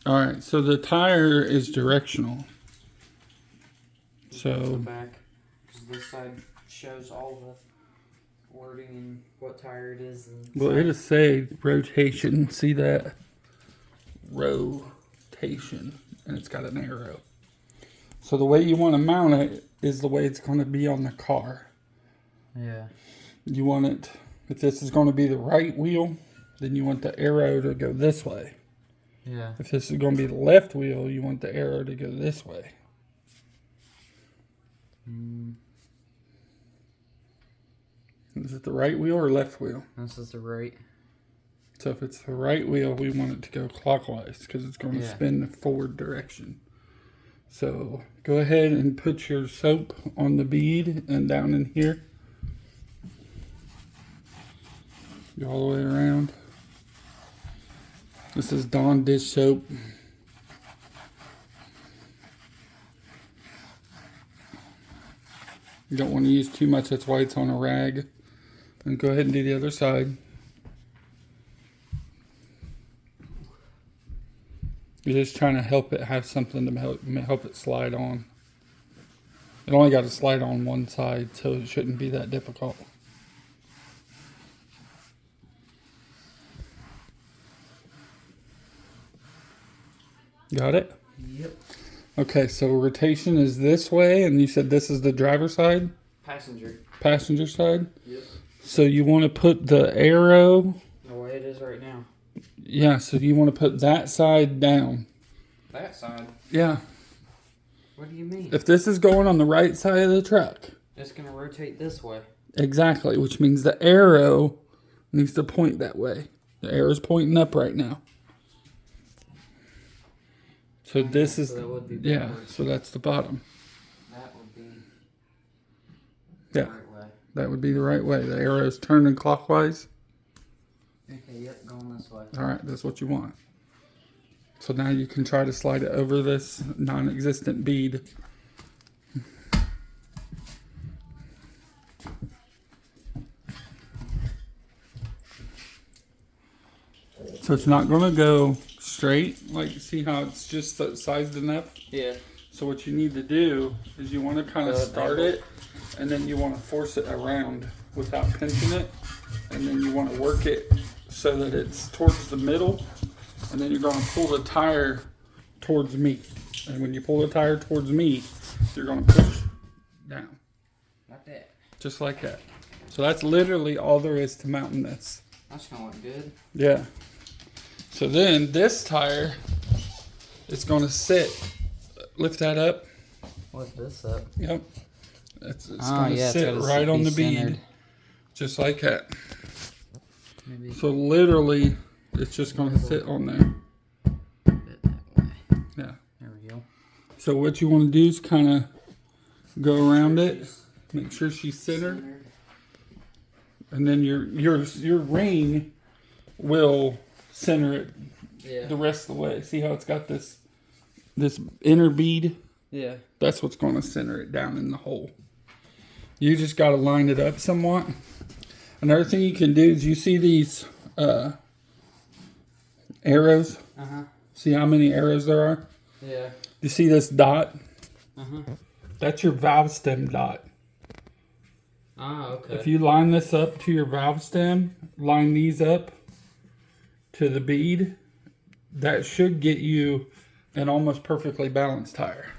All right, so the tire is directional. So the back, because this side shows all the wording and what tire it is. And well, it'll say rotation. See that? Rotation. And it's got an arrow. So the way you want to mount it is the way it's going to be on the car. Yeah. You want it, if this is going to be the right wheel, then you want the arrow to go this way. Yeah. If this is going to be the left wheel, you want the arrow to go this way. Is it the right wheel or left wheel? This is the right. So if it's the right wheel, we want it to go clockwise because it's going to spin the forward direction. So go ahead and put your soap on the bead and down in here. Go all the way around. This is Dawn dish soap. You don't want to use too much, that's why it's on a rag. And go ahead and do the other side. You're just trying to help it have something to help it slide on. It only got to slide on one side, so it shouldn't be that difficult. Got it? Yep. Okay, so rotation is this way, and you said this is the driver's side? Passenger. Passenger side? Yep. So you want to put the arrow... The way it is right now. Yeah, so you want to put that side down. That side? Yeah. What do you mean? If this is going on the right side of the truck. It's going to rotate this way. Exactly, which means the arrow needs to point that way. The arrow's pointing up right now. So this is, so that would be so that's the bottom. That would be the right way. That would be the right way. The arrow's turning clockwise. Okay, yep, going this way. All right, that's what you want. So now you can try to slide it over this non-existent bead. So it's not going to go straight. Like, see how it's just sized enough? Yeah. So what you need to do is you want to kind of start it, and then you want to force it around without pinching it. And then you want to work it so that it's towards the middle. And then you're going to pull the tire towards me. And when you pull the tire towards me, you're going to push down. Like that. Just like that. So that's literally all there is to mounting this. That's going to look good. Yeah. So then this tire is going to sit. Lift that up. Lift this up. Yep. It's going to sit right on the bead. Just like that. Maybe so literally, it's just going to sit on there. bit that way. Yeah. There we go. So what you want to do is kind of go around it. Make sure she's centered. And then your ring will center it the rest of the way. See how it's got this inner bead? Yeah. That's what's going to center it down in the hole. You just got to line it up somewhat. Another thing you can do is you see these arrows? Uh-huh. See how many arrows there are? Yeah. You see this dot? Uh-huh. That's your valve stem dot. Ah, okay. If you line this up to your valve stem, line these up to the bead, that should get you an almost perfectly balanced tire.